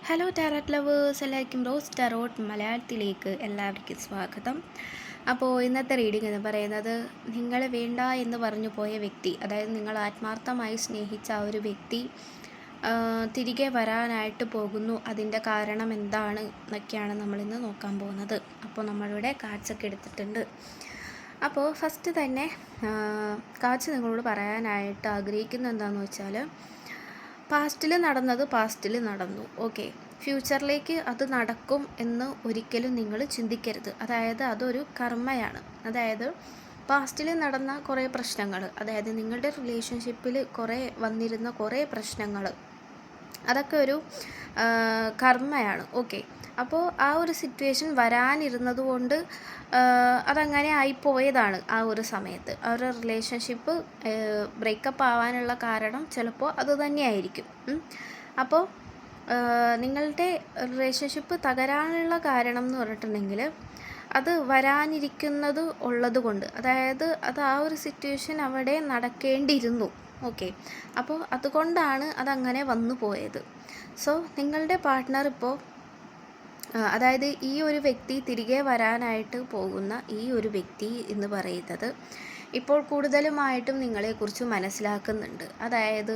Hello tarot lovers, എല്ലാവർക്കും rose tarot മലയാളത്തിലേക്ക് എല്ലാവർക്കും സ്വാഗതം. അപ്പോൾ ഇന്നത്തെ റീഡിംഗ് എന്ന് പറയുന്നത്, നിങ്ങൾ വേണ്ട എന്ന് പറഞ്ഞു പോയ വ്യക്തി, അതായത് നിങ്ങൾ ആത്മാർത്ഥമായി സ്നേഹിച്ച ആ ഒരു വ്യക്തി തിരികെ വരാനായിട്ട് പോകുന്നു. അതിൻ്റെ കാരണം എന്താണ് എന്നൊക്കെയാണ് നമ്മളിന്ന് നോക്കാൻ പോകുന്നത്. അപ്പോൾ നമ്മളിവിടെ കാർഡ്സൊക്കെ എടുത്തിട്ടുണ്ട്. അപ്പോൾ ഫസ്റ്റ് തന്നെ കാർഡ്സ് നിങ്ങളോട് പറയാനായിട്ട് ആഗ്രഹിക്കുന്നത് എന്താണെന്ന് വെച്ചാൽ, പാസ്റ്റിൽ നടന്നത് പാസ്റ്റിൽ നടന്നു. ഓക്കെ, ഫ്യൂച്ചറിലേക്ക് അത് നടക്കും എന്ന് ഒരിക്കലും നിങ്ങൾ ചിന്തിക്കരുത്. അതായത് അതൊരു കർമ്മയാണ്. അതായത് പാസ്റ്റിൽ നടന്ന കുറേ പ്രശ്നങ്ങൾ, അതായത് നിങ്ങളുടെ റിലേഷൻഷിപ്പിൽ വന്നിരുന്ന കുറേ പ്രശ്നങ്ങൾ, അതൊക്കെ ഒരു കർമ്മയാണ്. ഓക്കെ, അപ്പോൾ ആ ഒരു സിറ്റുവേഷൻ വരാനിരുന്നത് കൊണ്ട് അതങ്ങനെ ആയിപ്പോയതാണ്. ആ ഒരു സമയത്ത് ആ ഒരു റിലേഷൻഷിപ്പ് ബ്രേക്കപ്പ് ആവാനുള്ള കാരണം ചിലപ്പോൾ അത് തന്നെയായിരിക്കും. അപ്പോൾ നിങ്ങളുടെ റിലേഷൻഷിപ്പ് തകരാനുള്ള കാരണം എന്ന് പറഞ്ഞിട്ടുണ്ടെങ്കിൽ അത് വരാനിരിക്കുന്നത് ഉള്ളത് കൊണ്ട്, അതായത് അത് ആ ഒരു സിറ്റുവേഷൻ അവിടെ നടക്കേണ്ടിയിരുന്നു. ഓക്കെ, അപ്പോൾ അതുകൊണ്ടാണ് അതങ്ങനെ വന്നു പോയത്. സോ നിങ്ങളുടെ പാർട്ട്ണർ ഇപ്പോൾ, അതായത് ഈ ഒരു വ്യക്തി തിരികെ വരാനായിട്ട് പോകുന്ന ഈ ഒരു വ്യക്തി എന്ന് പറയുന്നത് ഇപ്പോൾ കൂടുതലുമായിട്ടും നിങ്ങളെക്കുറിച്ച് മനസ്സിലാക്കുന്നുണ്ട്. അതായത്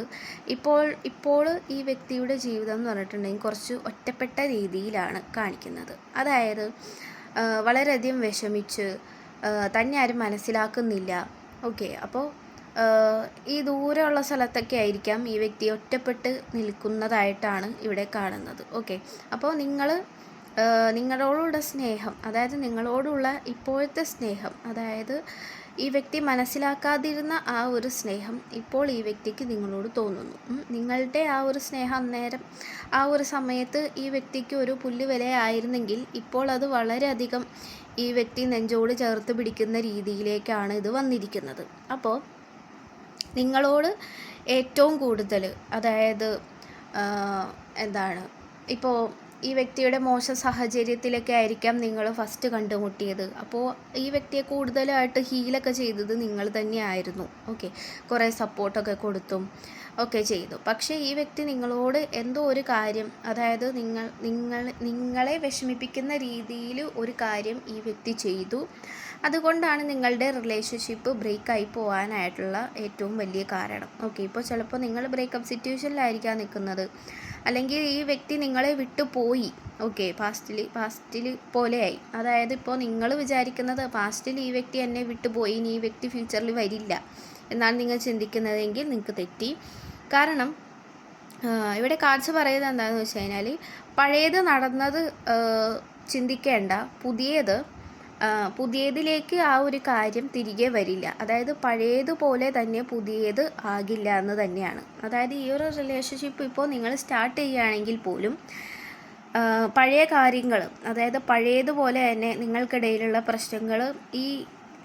ഇപ്പോൾ ഈ വ്യക്തിയുടെ ജീവിതം എന്ന് പറഞ്ഞിട്ടുണ്ടെങ്കിൽ കുറച്ച് ഒറ്റപ്പെട്ട രീതിയിലാണ് കാണിക്കുന്നത്. അതായത് വളരെയധികം വിഷമിച്ച് തന്നെ ആരും മനസ്സിലാക്കുന്നില്ല. ഓക്കെ, അപ്പോൾ ഈ ദൂരെയുള്ള സ്ഥലത്തൊക്കെ ആയിരിക്കാം ഈ വ്യക്തി ഒറ്റപ്പെട്ട് നിൽക്കുന്നതായിട്ടാണ് ഇവിടെ കാണുന്നത്. ഓക്കെ, അപ്പോൾ നിങ്ങളോടുള്ള സ്നേഹം, അതായത് നിങ്ങളോടുള്ള ഇപ്പോഴത്തെ സ്നേഹം, അതായത് ഈ വ്യക്തി മനസ്സിലാക്കാതിരുന്ന ആ ഒരു സ്നേഹം ഇപ്പോൾ ഈ വ്യക്തിക്ക് നിങ്ങളോട് തോന്നുന്നു. നിങ്ങളുടെ ആ ഒരു സ്നേഹം അന്നേരം ആ ഒരു സമയത്ത് ഈ വ്യക്തിക്ക് ഒരു പുല്ലുവിലയായിരുന്നെങ്കിൽ ഇപ്പോൾ അത് വളരെയധികം ഈ വ്യക്തി നെഞ്ചോട് ചേർത്ത് പിടിക്കുന്ന രീതിയിലേക്കാണ് ഇത് വന്നിരിക്കുന്നത്. അപ്പോൾ നിങ്ങളോട് ഏറ്റവും കൂടുതൽ, അതായത് ഇപ്പോൾ ഈ വ്യക്തിയുടെ മോശം സാഹചര്യത്തിലൊക്കെ ആയിരിക്കാം നിങ്ങൾ ഫസ്റ്റ് കണ്ടുമുട്ടിയത്. അപ്പോൾ ഈ വ്യക്തിയെ കൂടുതലായിട്ട് ഹീലൊക്കെ ചെയ്തത് നിങ്ങൾ തന്നെയായിരുന്നു. ഓക്കെ, കുറേ സപ്പോർട്ടൊക്കെ കൊടുത്തും ഒക്കെ ചെയ്തു. പക്ഷേ ഈ വ്യക്തി നിങ്ങളോട് എന്തോ ഒരു കാര്യം, അതായത് നിങ്ങളെ വിഷമിപ്പിക്കുന്ന രീതിയിൽ ഒരു കാര്യം ഈ വ്യക്തി ചെയ്തു. അതുകൊണ്ടാണ് നിങ്ങളുടെ റിലേഷൻഷിപ്പ് ബ്രേക്കായി പോകാനായിട്ടുള്ള ഏറ്റവും വലിയ കാരണം. ഓക്കെ, ഇപ്പോൾ ചിലപ്പോൾ നിങ്ങൾ ബ്രേക്കപ്പ് സിറ്റുവേഷനിലായിരിക്കാം നിൽക്കുന്നത്, അല്ലെങ്കിൽ ഈ വ്യക്തി നിങ്ങളെ വിട്ടു പോയി. ഓക്കെ, പാസ്റ്റിൽ പോലെയായി. അതായത് ഇപ്പോൾ നിങ്ങൾ വിചാരിക്കുന്നത് പാസ്റ്റിൽ ഈ വ്യക്തി എന്നെ വിട്ടുപോയി, ഇനി ഈ വ്യക്തി ഫ്യൂച്ചറിൽ വരില്ല എന്നാണ് നിങ്ങൾ ചിന്തിക്കുന്നതെങ്കിൽ നിങ്ങൾക്ക് തെറ്റി. കാരണം ഇവിടെ കാർഡ്സ് പറയുന്നത് എന്താണെന്ന് വെച്ച് കഴിഞ്ഞാൽ, പഴയത് നടന്നത് ചിന്തിക്കേണ്ട, പുതിയതിലേക്ക് ആ ഒരു കാര്യം തിരികെ വരില്ല. അതായത് പഴയതുപോലെ തന്നെ പുതിയത് ആകില്ല എന്ന് തന്നെയാണ്. അതായത് ഈ ഒരു റിലേഷൻഷിപ്പ് ഇപ്പോൾ നിങ്ങൾ സ്റ്റാർട്ട് ചെയ്യുകയാണെങ്കിൽ പോലും പഴയ കാര്യങ്ങൾ, അതായത് പഴയതുപോലെ തന്നെ നിങ്ങൾക്കിടയിലുള്ള പ്രശ്നങ്ങൾ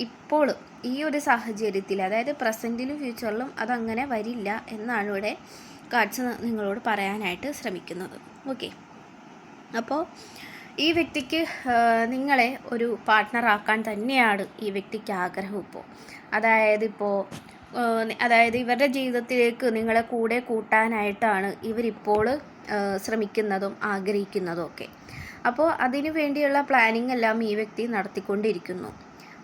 ഇപ്പോൾ ഈ ഒരു സാഹചര്യത്തിൽ, അതായത് പ്രസൻറ്റിലും ഫ്യൂച്ചറിലും അതങ്ങനെ വരില്ല എന്നാണ് ഇവിടെ കാർഡ്സ് നിങ്ങളോട് പറയാനായിട്ട് ശ്രമിക്കുന്നത്. ഓക്കെ, അപ്പോൾ ഈ വ്യക്തിക്ക് നിങ്ങളെ ഒരു പാർട്ട്ണറാക്കാൻ തന്നെയാണ് ഈ വ്യക്തിക്ക് ആഗ്രഹം ഇപ്പോൾ. അതായത് ഇവരുടെ ജീവിതത്തിലേക്ക് നിങ്ങളെ കൂടെ കൂട്ടാനായിട്ടാണ് ഇവരിപ്പോൾ ശ്രമിക്കുന്നതും ആഗ്രഹിക്കുന്നതും ഒക്കെ. അപ്പോൾ അതിനു വേണ്ടിയുള്ള പ്ലാനിങ് എല്ലാം ഈ വ്യക്തി നടത്തിക്കൊണ്ടിരിക്കുന്നു.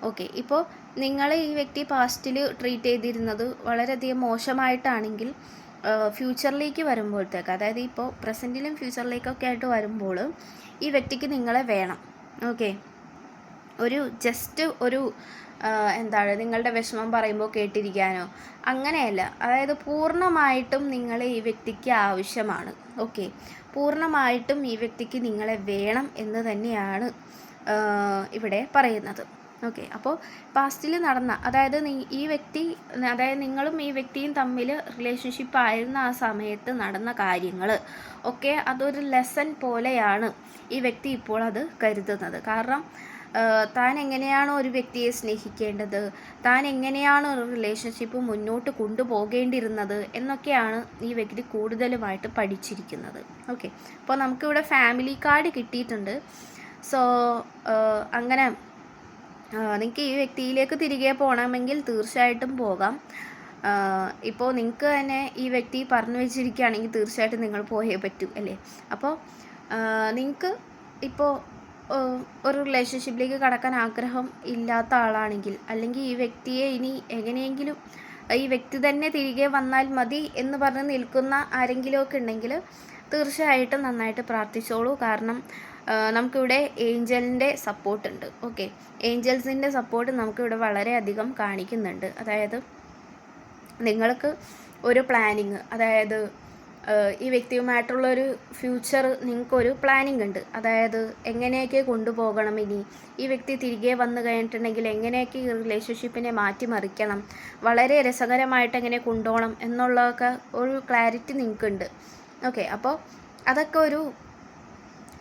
ഓക്കെ, ഇപ്പോൾ നിങ്ങളെ ഈ വ്യക്തി പാസ്റ്റിൽ ട്രീറ്റ് ചെയ്തിരുന്നത് വളരെയധികം മോശമായിട്ടാണെങ്കിൽ ഫ്യൂച്ചറിലേക്ക് വരുമ്പോഴത്തേക്ക്, അതായത് ഇപ്പോൾ പ്രസൻറ്റിലും ഫ്യൂച്ചറിലേക്കൊക്കെ ആയിട്ട് വരുമ്പോൾ ഈ വ്യക്തിക്ക് നിങ്ങളെ വേണം. ഓക്കെ, ജസ്റ്റ് നിങ്ങളുടെ വിഷമം പറയുമ്പോൾ കേട്ടിരിക്കാനോ അങ്ങനെയല്ല, അതായത് പൂർണ്ണമായിട്ടും നിങ്ങളെ ഈ വ്യക്തിക്ക് ആവശ്യമാണ്. ഓക്കെ, പൂർണ്ണമായിട്ടും ഈ വ്യക്തിക്ക് നിങ്ങളെ വേണം എന്ന് തന്നെയാണ് ഇവിടെ പറയുന്നത്. ഓക്കെ, അപ്പോൾ പാസ്റ്റിൽ നടന്ന, അതായത് നിങ്ങളും ഈ വ്യക്തിയും തമ്മിൽ റിലേഷൻഷിപ്പ് ആയിരുന്ന ആ സമയത്ത് നടന്ന കാര്യങ്ങൾ ഒക്കെ അതൊരു ലെസൺ പോലെയാണ് ഈ വ്യക്തി ഇപ്പോൾ അത് കരുതുന്നത്. കാരണം താൻ എങ്ങനെയാണോ ഒരു വ്യക്തിയെ സ്നേഹിക്കേണ്ടത്, താൻ എങ്ങനെയാണോ ഒരു റിലേഷൻഷിപ്പ് മുന്നോട്ട് കൊണ്ടുപോകേണ്ടിയിരുന്നത് എന്നൊക്കെയാണ് ഈ വ്യക്തി കൂടുതലുമായിട്ട് പഠിച്ചിരിക്കുന്നത്. ഓക്കെ, അപ്പോൾ നമുക്കിവിടെ ഫാമിലി കാർഡ് കിട്ടിയിട്ടുണ്ട്. സോ അങ്ങനെ നിങ്ങൾക്ക് ഈ വ്യക്തിയിലേക്ക് തിരികെ പോകണമെങ്കിൽ തീർച്ചയായിട്ടും പോകാം. ഇപ്പോൾ നിങ്ങൾക്ക് തന്നെ ഈ വ്യക്തി പറഞ്ഞു വെച്ചിരിക്കുകയാണെങ്കിൽ തീർച്ചയായിട്ടും നിങ്ങൾ പോയേ പറ്റൂ അല്ലേ. അപ്പോൾ നിങ്ങൾക്ക് ഇപ്പോൾ ഒരു റിലേഷൻഷിപ്പിലേക്ക് കടക്കാൻ ആഗ്രഹം ഇല്ലാത്ത ആളാണെങ്കിൽ, അല്ലെങ്കിൽ ഈ വ്യക്തിയെ ഇനി എങ്ങനെയെങ്കിലും ഈ വ്യക്തി തന്നെ തിരികെ വന്നാൽ മതി എന്ന് പറഞ്ഞ് നിൽക്കുന്ന ആരെങ്കിലുമൊക്കെ ഉണ്ടെങ്കിൽ തീർച്ചയായിട്ടും നന്നായിട്ട് പ്രാർത്ഥിച്ചോളൂ. കാരണം നമുക്കിവിടെ ഏഞ്ചലിൻ്റെ സപ്പോർട്ടുണ്ട്. ഓക്കെ, ഏഞ്ചൽസിൻ്റെ സപ്പോർട്ട് നമുക്കിവിടെ വളരെയധികം കാണിക്കുന്നുണ്ട്. അതായത് നിങ്ങൾക്ക് ഒരു പ്ലാനിങ്, അതായത് ഈ വ്യക്തിയുമായിട്ടുള്ളൊരു ഫ്യൂച്ചർ നിങ്ങൾക്കൊരു പ്ലാനിങ് ഉണ്ട്. അതായത് എങ്ങനെയൊക്കെ കൊണ്ടുപോകണം, ഇനി ഈ വ്യക്തി തിരികെ വന്നു കഴിഞ്ഞിട്ടുണ്ടെങ്കിൽ എങ്ങനെയൊക്കെ ഈ റിലേഷൻഷിപ്പിനെ മാറ്റിമറിക്കണം, വളരെ രസകരമായിട്ട് എങ്ങനെ കൊണ്ടുപോകണം എന്നുള്ളതൊക്കെ ഒരു ക്ലാരിറ്റി നിങ്ങൾക്കുണ്ട്. ഓക്കെ, അപ്പോൾ അതൊക്കെ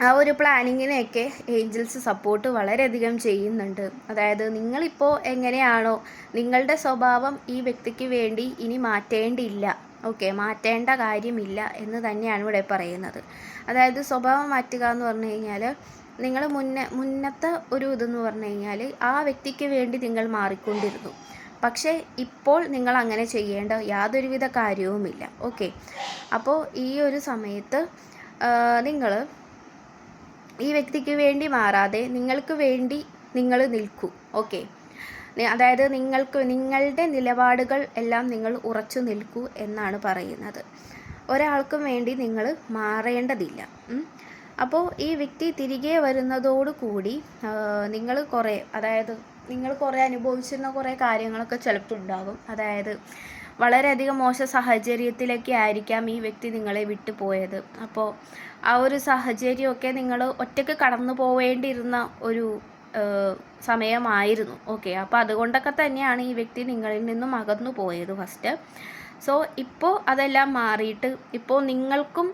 ആ ഒരു പ്ലാനിങ്ങിനെയൊക്കെ ഏഞ്ചൽസ് സപ്പോർട്ട് വളരെയധികം ചെയ്യുന്നുണ്ട്. അതായത് നിങ്ങളിപ്പോൾ എങ്ങനെയാണോ നിങ്ങളുടെ സ്വഭാവം ഈ വ്യക്തിക്ക് വേണ്ടി ഇനി മാറ്റേണ്ടിയില്ല. ഓക്കെ, മാറ്റേണ്ട കാര്യമില്ല എന്ന് തന്നെയാണ് ഇവിടെ പറയുന്നത്. അതായത് സ്വഭാവം മാറ്റുക എന്ന് പറഞ്ഞു കഴിഞ്ഞാൽ നിങ്ങൾ മുന്നത്തെ ഒരു ഇതെന്ന് പറഞ്ഞു കഴിഞ്ഞാൽ ആ വ്യക്തിക്ക് വേണ്ടി നിങ്ങൾ മാറിക്കൊണ്ടിരുന്നു. പക്ഷേ ഇപ്പോൾ നിങ്ങൾ അങ്ങനെ ചെയ്യേണ്ട യാതൊരുവിധ കാര്യവുമില്ല. ഓക്കെ, അപ്പോൾ ഈ ഒരു സമയത്ത് നിങ്ങൾ ഈ വ്യക്തിക്ക് വേണ്ടി മാറാതെ നിങ്ങൾക്ക് വേണ്ടി നിങ്ങൾ നിൽക്കൂ. ഓക്കെ, അതായത് നിങ്ങളുടെ നിലപാടുകൾ എല്ലാം നിങ്ങൾ ഉറച്ചു നിൽക്കൂ എന്നാണ് പറയുന്നത്. ഒരാൾക്കും വേണ്ടി നിങ്ങൾ മാറേണ്ടതില്ല. അപ്പോൾ ഈ വ്യക്തി തിരികെ വരുന്നതോടുകൂടി നിങ്ങൾ കുറേ അനുഭവിച്ചിരുന്ന കുറേ കാര്യങ്ങളൊക്കെ ചിലപ്പോൾ ഉണ്ടാകും. അതായത് വളരെയധികം മോശ സാഹചര്യത്തിലൊക്കെ ആയിരിക്കാം ഈ വ്യക്തി നിങ്ങളെ വിട്ടു പോയത്. അപ്പോൾ ആ ഒരു സാഹചര്യമൊക്കെ നിങ്ങൾ ഒറ്റയ്ക്ക് കടന്നു പോവേണ്ടിയിരുന്ന ഒരു സമയമായിരുന്നു. ഓക്കെ, അപ്പോൾ അതുകൊണ്ടൊക്കെ തന്നെയാണ് ഈ വ്യക്തി നിങ്ങളിൽ നിന്നും അകന്നു പോയത് ഫസ്റ്റ്. സോ ഇപ്പോൾ അതെല്ലാം മാറിയിട്ട് ഇപ്പോൾ നിങ്ങൾക്കും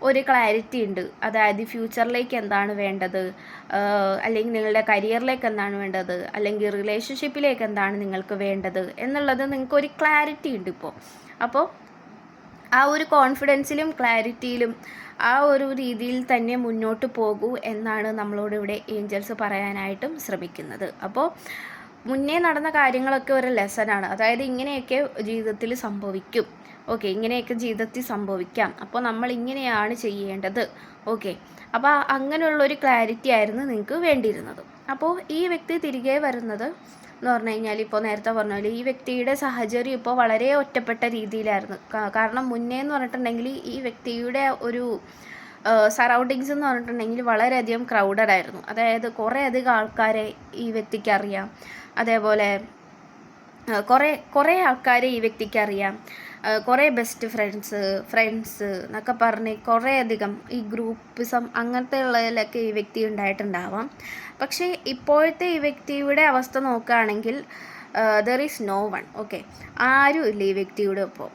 ഒരു ക്ലാരിറ്റി ഉണ്ട്. അതായത് ഫ്യൂച്ചറിലേക്ക് എന്താണ് വേണ്ടത്, അല്ലെങ്കിൽ നിങ്ങളുടെ കരിയറിലേക്ക് എന്താണ് വേണ്ടത്, അല്ലെങ്കിൽ റിലേഷൻഷിപ്പിലേക്ക് എന്താണ് നിങ്ങൾക്ക് വേണ്ടത് എന്നുള്ളത് നിങ്ങൾക്കൊരു ക്ലാരിറ്റി ഉണ്ട് ഇപ്പോൾ. അപ്പോൾ ആ ഒരു കോൺഫിഡൻസിലും ക്ലാരിറ്റിയിലും ആ ഒരു രീതിയിൽ തന്നെ മുന്നോട്ട് പോകൂ എന്നാണ് നമ്മളോട് ഇവിടെ ഏഞ്ചൽസ് പറയാനായിട്ടും ശ്രമിക്കുന്നത്. അപ്പോൾ മുന്നേ നടന്ന കാര്യങ്ങളൊക്കെ ഒരു ലെസനാണ്. അതായത് ഇങ്ങനെയൊക്കെ ജീവിതത്തിൽ സംഭവിക്കും. ഓക്കെ, ഇങ്ങനെയൊക്കെ ജീവിതത്തിൽ സംഭവിക്കാം, അപ്പോൾ നമ്മൾ ഇങ്ങനെയാണ് ചെയ്യേണ്ടത്. ഓക്കെ, അപ്പോൾ അങ്ങനെയുള്ളൊരു ക്ലാരിറ്റി ആയിരുന്നു നിങ്ങൾക്ക് വേണ്ടിയിരുന്നത്. അപ്പോൾ ഈ വ്യക്തി തിരികെ വരുന്നത് എന്ന് പറഞ്ഞു കഴിഞ്ഞാൽ, ഇപ്പോൾ നേരത്തെ പറഞ്ഞ പോലെ ഈ വ്യക്തിയുടെ സാഹചര്യം ഇപ്പോൾ വളരെ ഒറ്റപ്പെട്ട രീതിയിലായിരുന്നു. കാരണം മുന്നേ എന്ന് പറഞ്ഞിട്ടുണ്ടെങ്കിൽ ഈ വ്യക്തിയുടെ ഒരു സറൗണ്ടിങ്സ് എന്ന് പറഞ്ഞിട്ടുണ്ടെങ്കിൽ വളരെയധികം ക്രൗഡഡ് ആയിരുന്നു. അതായത് കുറേ അധികം ആൾക്കാരെ ഈ വ്യക്തിക്ക് അറിയാം. അതേപോലെ കുറേ ആൾക്കാരെ ഈ വ്യക്തിക്ക് അറിയാം. കുറേ ബെസ്റ്റ് ഫ്രണ്ട്സ് എന്നൊക്കെ പറഞ്ഞ് കുറേ അധികം ഈ ഗ്രൂപ്പിസം അങ്ങനത്തെ ഉള്ളതിലൊക്കെ ഈ വ്യക്തി ഉണ്ടായിട്ടുണ്ടാവാം. പക്ഷേ ഇപ്പോഴത്തെ ഈ വ്യക്തിയുടെ അവസ്ഥ നോക്കുകയാണെങ്കിൽ there is no one. Okay, ആരും ഇല്ല ഈ വ്യക്തിയുടെ ഒപ്പം.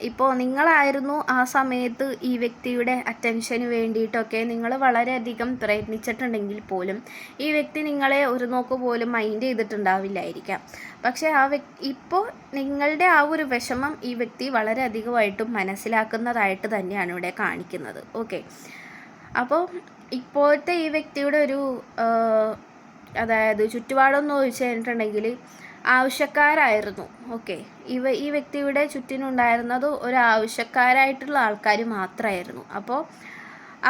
ഇപ്പോൾ നിങ്ങളായിരുന്നു ആ സമയത്ത് ഈ വ്യക്തിയുടെ അറ്റൻഷന് വേണ്ടിയിട്ടൊക്കെ നിങ്ങൾ വളരെയധികം പ്രയത്നിച്ചിട്ടുണ്ടെങ്കിൽ പോലും ഈ വ്യക്തി നിങ്ങളെ ഒരു നോക്ക് പോലും മൈൻഡ് ചെയ്തിട്ടുണ്ടാവില്ലായിരിക്കാം. പക്ഷേ ഇപ്പോൾ നിങ്ങളുടെ ആ ഒരു വിഷമം ഈ വ്യക്തി വളരെയധികമായിട്ടും മനസ്സിലാക്കുന്നതായിട്ട് തന്നെയാണ് ഇവിടെ കാണിക്കുന്നത്. ഓക്കെ, അപ്പോൾ ഇപ്പോഴത്തെ ഈ വ്യക്തിയുടെ ഒരു അതായത് ചുറ്റുപാടൊന്നും ചോദിച്ചു കഴിഞ്ഞിട്ടുണ്ടെങ്കിൽ ആവശ്യക്കാരായിരുന്നു. ഓക്കെ, ഈ വ്യക്തിയുടെ ചുറ്റിനുണ്ടായിരുന്നത് ഒരു ആവശ്യക്കാരായിട്ടുള്ള ആൾക്കാർ മാത്രമായിരുന്നു. അപ്പോൾ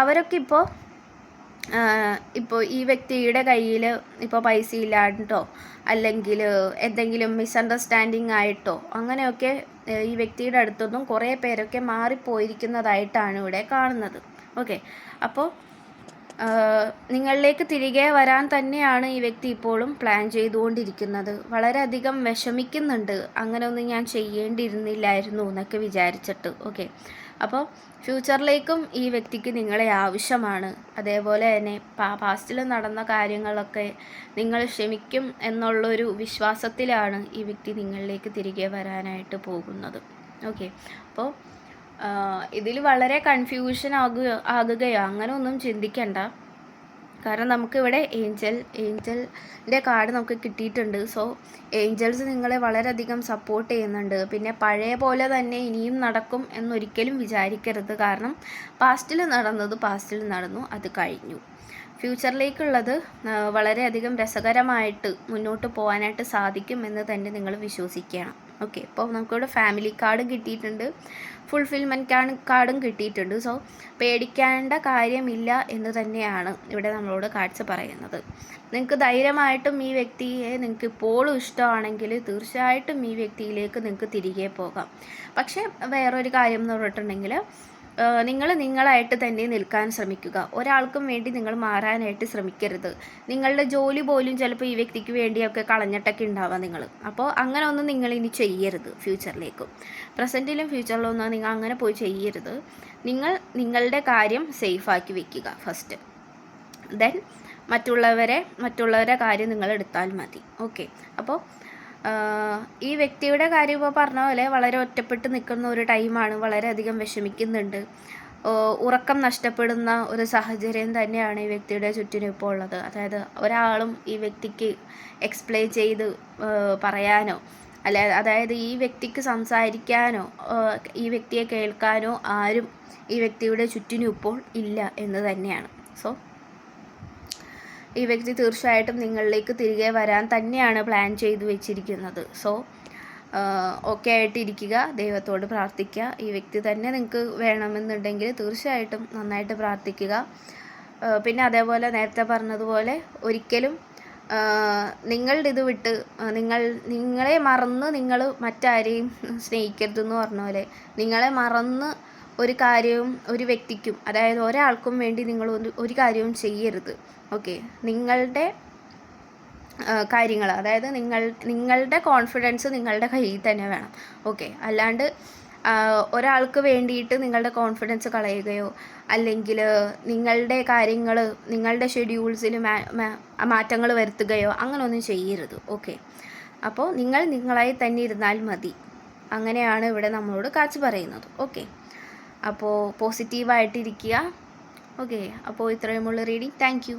അവരൊക്കെ ഇപ്പോൾ ഈ വ്യക്തിയുടെ കയ്യിൽ ഇപ്പോൾ പൈസ ഇല്ലാണ്ടോ അല്ലെങ്കിൽ എന്തെങ്കിലും മിസ്അണ്ടർസ്റ്റാൻഡിങ് ആയിട്ടോ അങ്ങനെയൊക്കെ ഈ വ്യക്തിയുടെ അടുത്തൊന്നും കുറേ പേരൊക്കെ മാറിപ്പോയിരിക്കുന്നതായിട്ടാണ് ഇവിടെ കാണുന്നത്. ഓക്കെ, അപ്പോൾ നിങ്ങളിലേക്ക് തിരികെ വരാൻ തന്നെയാണ് ഈ വ്യക്തി ഇപ്പോഴും പ്ലാൻ ചെയ്തുകൊണ്ടിരിക്കുന്നത്. വളരെയധികം വിഷമിക്കുന്നുണ്ട്, അങ്ങനെയൊന്നും ഞാൻ ചെയ്യേണ്ടിയിരുന്നില്ലായിരുന്നു എന്നൊക്കെ വിചാരിച്ചിട്ട്. ഓക്കെ, അപ്പോൾ ഫ്യൂച്ചറിലേക്കും ഈ വ്യക്തിക്ക് നിങ്ങളെ ആവശ്യമാണ്. അതേപോലെ തന്നെ പാസ്റ്റിൽ നടന്ന കാര്യങ്ങളൊക്കെ നിങ്ങൾ ക്ഷമിക്കും എന്നുള്ളൊരു വിശ്വാസത്തിലാണ് ഈ വ്യക്തി നിങ്ങളിലേക്ക് തിരികെ വരാനായിട്ട് പോകുന്നത്. ഓക്കെ, അപ്പോൾ ഇതിൽ വളരെ കൺഫ്യൂഷൻ ആകുകയോ അങ്ങനെ ഒന്നും ചിന്തിക്കണ്ട. കാരണം നമുക്കിവിടെ ഏഞ്ചലിൻ്റെ കാർഡ് നമുക്ക് കിട്ടിയിട്ടുണ്ട്. സോ ഏഞ്ചൽസ് നിങ്ങളെ വളരെയധികം സപ്പോർട്ട് ചെയ്യുന്നുണ്ട്. പിന്നെ പഴയ പോലെ തന്നെ ഇനിയും നടക്കും എന്നൊരിക്കലും വിചാരിക്കരുത്. കാരണം പാസ്റ്റിൽ നടന്നു, അത് കഴിഞ്ഞു. ഫ്യൂച്ചറിലേക്കുള്ളത് വളരെയധികം രസകരമായിട്ട് മുന്നോട്ട് പോകാനായിട്ട് സാധിക്കും എന്ന് തന്നെ നിങ്ങൾ വിശ്വസിക്കണം. ഓക്കെ, ഇപ്പോൾ നമുക്കിവിടെ ഫാമിലി കാർഡും കിട്ടിയിട്ടുണ്ട്, ഫുൾഫിൽമെൻറ്റ് കാർഡും കിട്ടിയിട്ടുണ്ട്. സോ പേടിക്കേണ്ട കാര്യമില്ല എന്ന് തന്നെയാണ് ഇവിടെ നമ്മളോട് കാഴ്ച പറയുന്നത്. നിങ്ങൾക്ക് ധൈര്യമായിട്ടും ഈ വ്യക്തിയെ നിങ്ങൾക്ക് ഇപ്പോഴും ഇഷ്ടമാണെങ്കിൽ തീർച്ചയായിട്ടും ഈ വ്യക്തിയിലേക്ക് നിങ്ങൾക്ക് തിരികെ പോകാം. പക്ഷേ വേറൊരു കാര്യം എന്ന് പറഞ്ഞിട്ടുണ്ടെങ്കിൽ, നിങ്ങൾ നിങ്ങളായിട്ട് തന്നെ നിൽക്കാൻ ശ്രമിക്കുക. ഒരാൾക്കും വേണ്ടി നിങ്ങൾ മാറാനായിട്ട് ശ്രമിക്കരുത്. നിങ്ങളുടെ ജോലി പോലും ചിലപ്പോൾ ഈ വ്യക്തിക്ക് വേണ്ടിയൊക്കെ കളഞ്ഞിട്ടൊക്കെ ഉണ്ടാവാം നിങ്ങൾ. അപ്പോൾ അങ്ങനെ ഒന്നും നിങ്ങൾ ഇനി ചെയ്യരുത് ഫ്യൂച്ചറിലേക്കും. പ്രസൻറ്റിലും ഫ്യൂച്ചറിലും ഒന്നും നിങ്ങൾ അങ്ങനെ പോയി ചെയ്യരുത്. നിങ്ങൾ നിങ്ങളുടെ കാര്യം സേഫാക്കി വെക്കുക ഫസ്റ്റ്. ദെൻ മറ്റുള്ളവരെ കാര്യം നിങ്ങൾ എടുത്താൽ മതി. ഓക്കെ, അപ്പോൾ ഈ വ്യക്തിയുടെ കാര്യം ഇപ്പോൾ പറഞ്ഞ പോലെ വളരെ ഒറ്റപ്പെട്ട് നിൽക്കുന്ന ഒരു ടൈമാണ്, വളരെയധികം വിഷമിക്കുന്നുണ്ട്, ഉറക്കം നഷ്ടപ്പെടുന്ന ഒരു സാഹചര്യം തന്നെയാണ് ഈ വ്യക്തിയുടെ ചുറ്റിനും ഇപ്പോൾ ഉള്ളത്. അതായത് ഒരാളും ഈ വ്യക്തിക്ക് എക്സ്പ്ലെയിൻ ചെയ്ത് പറയാനോ അതായത് ഈ വ്യക്തിക്ക് സംസാരിക്കാനോ ഈ വ്യക്തിയെ കേൾക്കാനോ ആരും ഈ വ്യക്തിയുടെ ചുറ്റിനും ഇപ്പോൾ ഇല്ല എന്ന് തന്നെയാണ്. സോ ഈ വ്യക്തി തീർച്ചയായിട്ടും നിങ്ങളിലേക്ക് തിരികെ വരാൻ തന്നെയാണ് പ്ലാൻ ചെയ്തു വെച്ചിരിക്കുന്നത്. സോ ഓക്കെ ആയിട്ടിരിക്കുക, ദൈവത്തോട് പ്രാർത്ഥിക്കുക. ഈ വ്യക്തി തന്നെ നിങ്ങൾക്ക് വേണമെന്നുണ്ടെങ്കിൽ തീർച്ചയായിട്ടും നന്നായിട്ട് പ്രാർത്ഥിക്കുക. പിന്നെ അതേപോലെ നേരത്തെ പറഞ്ഞതുപോലെ ഒരിക്കലും നിങ്ങളുടെ ഇത് വിട്ട് നിങ്ങളെ മറന്ന് നിങ്ങൾ മറ്റാരെയും സ്നേഹിക്കരുതെന്ന് പറഞ്ഞ പോലെ, നിങ്ങളെ മറന്ന് ഒരു കാര്യവും ഒരു വ്യക്തിക്കും, അതായത് ഒരാൾക്കും വേണ്ടി നിങ്ങൾ ഒരു കാര്യവും ചെയ്യരുത്. ഓക്കെ, നിങ്ങളുടെ കാര്യങ്ങൾ, അതായത് നിങ്ങളുടെ കോൺഫിഡൻസ് നിങ്ങളുടെ കയ്യിൽ തന്നെ വേണം. ഓക്കെ, അല്ലാണ്ട് ഒരാൾക്ക് വേണ്ടിയിട്ട് നിങ്ങളുടെ കോൺഫിഡൻസ് കളയുകയോ അല്ലെങ്കിൽ നിങ്ങളുടെ കാര്യങ്ങൾ നിങ്ങളുടെ ഷെഡ്യൂൾസിൽ മാറ്റങ്ങൾ വരുത്തുകയോ അങ്ങനെയൊന്നും ചെയ്യരുത്. ഓക്കെ, അപ്പോൾ നിങ്ങളായി തന്നെ ഇരുന്നാൽ മതി. അങ്ങനെയാണ് ഇവിടെ നമ്മളോട് കാഴ്ച പറയുന്നത്. ഓക്കെ, അപ്പോൾ പോസിറ്റീവായിട്ടിരിക്കുക. ഓക്കെ, അപ്പോൾ ഇത്രയുമുള്ള റീഡിങ്. Thank you.